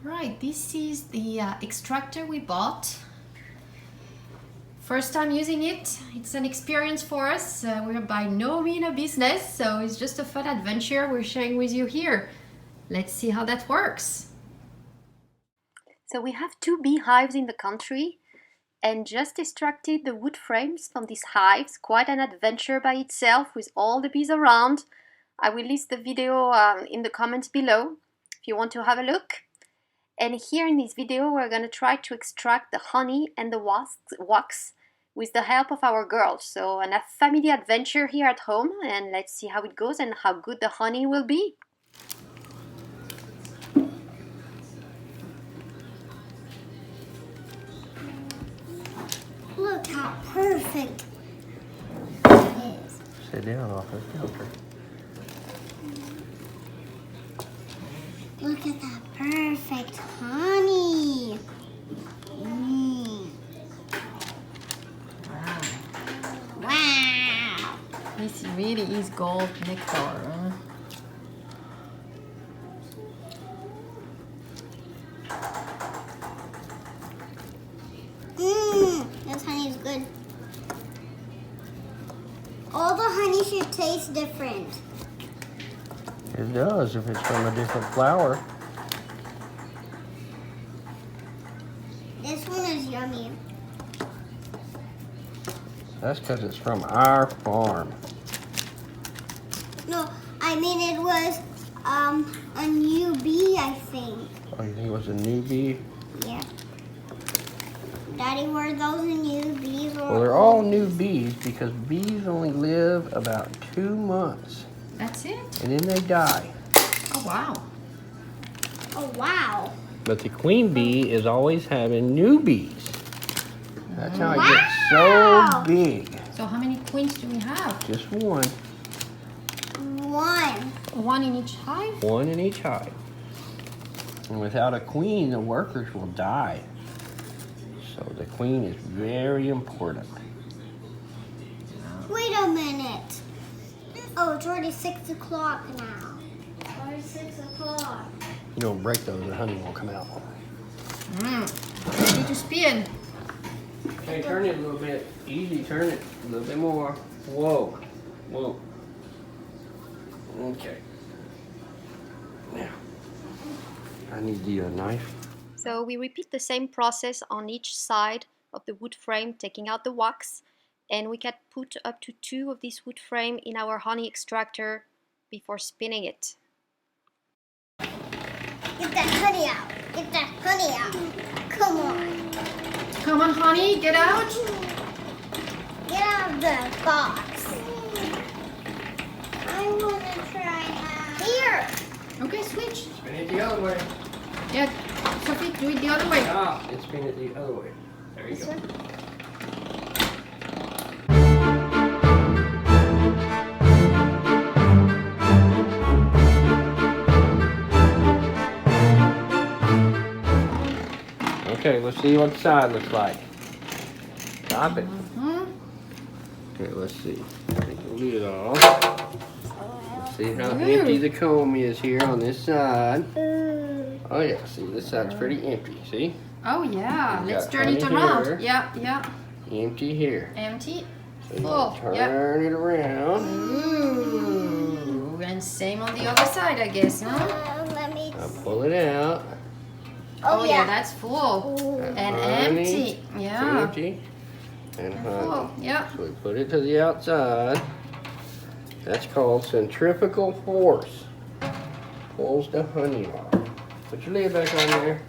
Right, this is the extractor we bought. First time using it. It's an experience for us. We're by no means a business, so it's just a fun adventure we're sharing with you here. Let's see how that works. So we have 2 beehives in the country and just extracted the wood frames from these hives. Quite an adventure by itself with all the bees around. I will list the video in the comments below if you want to have a look. And here in this video we're going to try to extract the honey and the wax with the help of our girls. So a family adventure here at home, and let's see how it goes and how good the honey will be. Look how perfect it is. Sit down off the counter. Look at that perfect honey. Wow. This really is gold nectar. Huh? This honey is good. All the honey should taste different. It does if it's from a different flower. This one is yummy. That's because it's from our farm. No, I mean it was a new bee, I think. Oh, you think it was a new bee? Yeah. Daddy, were those new bees? Or Well, they're all new bees because bees only live about 2 months. That's it? And then they die. Oh wow. Oh, wow. But the queen bee is always having new bees. That's how it Wow. gets so big. So how many queens do we have? Just one. One. One in each hive? One in each hive. And without a queen, the workers will die. So the queen is very important. Wait a minute. Oh, it's already 6 o'clock now. It's already 6 o'clock. You don't break those, the honey won't come out. Ready to spin. Okay, turn it a little bit. Easy, turn it a little bit more. Whoa. Whoa. Okay. Now, I need the knife. So we repeat the same process on each side of the wood frame, taking out the wax, and we can put up to 2 of these wood frame in our honey extractor before spinning it. Get that honey out. Get that honey out. Come on. Come on, honey, get out. Get out of the box. I want to try that. Here. Okay, switch. Spin it the other way. Yeah, Sophie, do it the other way. Ah, and spin it the other way. There you This go. one? Okay, let's see what the side looks like. Stop it. Okay, let's see. Take the lid off. Let's see how empty the comb is here on this side. Oh yeah, see, this side's pretty empty, see? Oh yeah, We let's got turn it honey around. here. Yeah. Empty here. Empty. So you Full. turn it around. Ooh, and same on the other side, I guess, huh? Let me Now pull it out. Oh yeah, that's full. Ooh. And Honey. empty. Yeah. Empty. And honey. Full. Yeah. So we put it to the outside. That's called centrifugal force. Pulls the honey off. Put your lid back on there.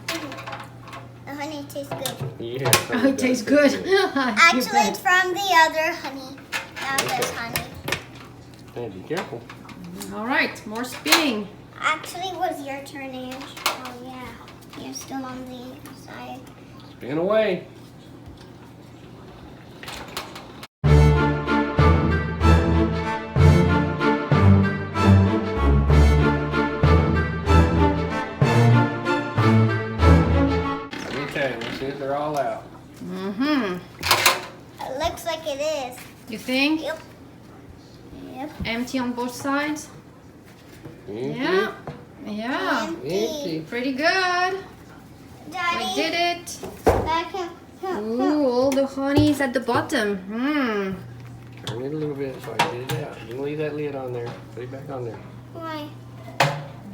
The honey tastes good. Yeah. Oh, it tastes good. Actually, it's from the other honey. Not this honey. Hey, be careful. All right, more spinning. Actually, it was your turn, Ange. Oh, yeah. You're still on the side. Spin away. Okay, let's see if they're all out. It looks like it is. You think? Yep. Yep. Empty on both sides? Empty. Yeah. Yeah. Empty. Pretty good. Daddy. I did it. Back here. Ooh, all the honey is at the bottom. Turn it a little bit so I can get it out. You can leave that lid on there. Put it back on there. Why?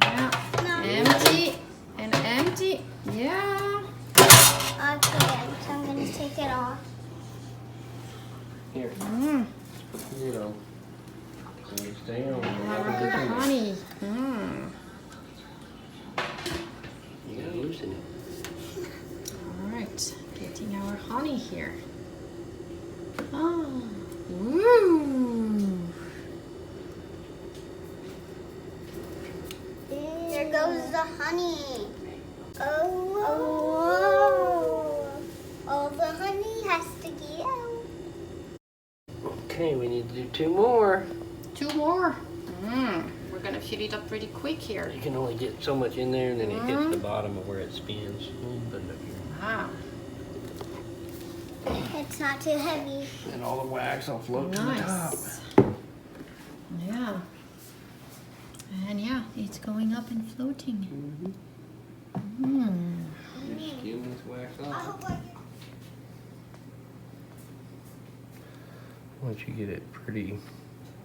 Yeah. No. Empty and empty. Yeah. Okay, so I'm gonna take it off. Here, Mm. put the lid on. And you stay on. Look at the honey. You gotta loosen it. All right, getting our honey here. Oh, woo! There goes the honey. Oh, all the honey has to get out. Okay, we need to do 2 more. 2 more. We're gonna fill it up pretty quick here. You can only get so much in there and then it hits the bottom of where it spins. Put it up here. Wow, It's not too heavy. And all the wax will float to the top. nice. Yeah. And yeah, it's going up and floating. Just skim this wax I off. hope I Once you get it pretty,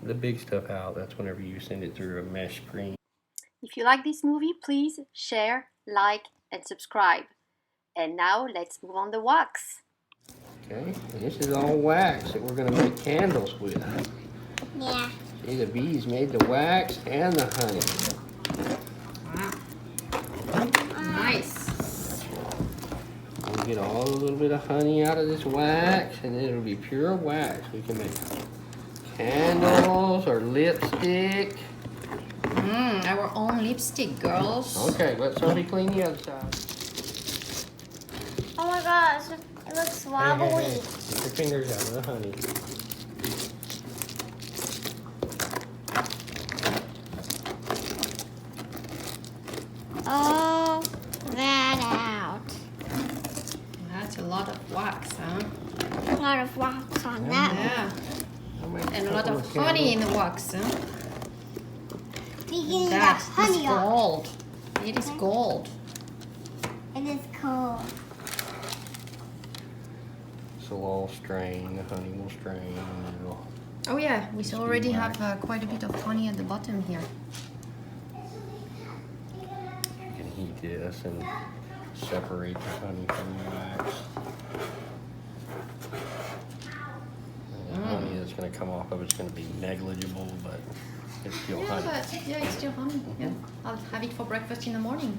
the big stuff out, that's whenever you send it through a mesh screen. If you like this movie, please share, like, and subscribe. And now let's move on the wax. Okay, and this is all wax that we're gonna make candles with. Yeah. See, the bees made the wax and the honey. Wow. Nice. We'll get all a little bit of honey out of this wax, and then it'll be pure wax. We can make candles or lipstick. Our own lipstick, girls. Okay, let somebody clean the other side. Oh my gosh, it looks wobbly. Hey. Get your fingers out of the honey. Oh, that out. That's a lot of wax, huh? A lot of wax on that. Yeah. I'll make And a lot couple of honey in the wax, huh? Speaking of That is honey off. gold. It is gold. It is cold. So all strain, the honey will strain, and it'll. Oh yeah, we Just already be have quite a bit of honey at the bottom here. You can heat this and separate the honey from the wax. And the honey that's going to come off of it's going to be negligible, but it's still Yeah, honey. but yeah, it's still honey. Yeah, I'll have it for breakfast in the morning.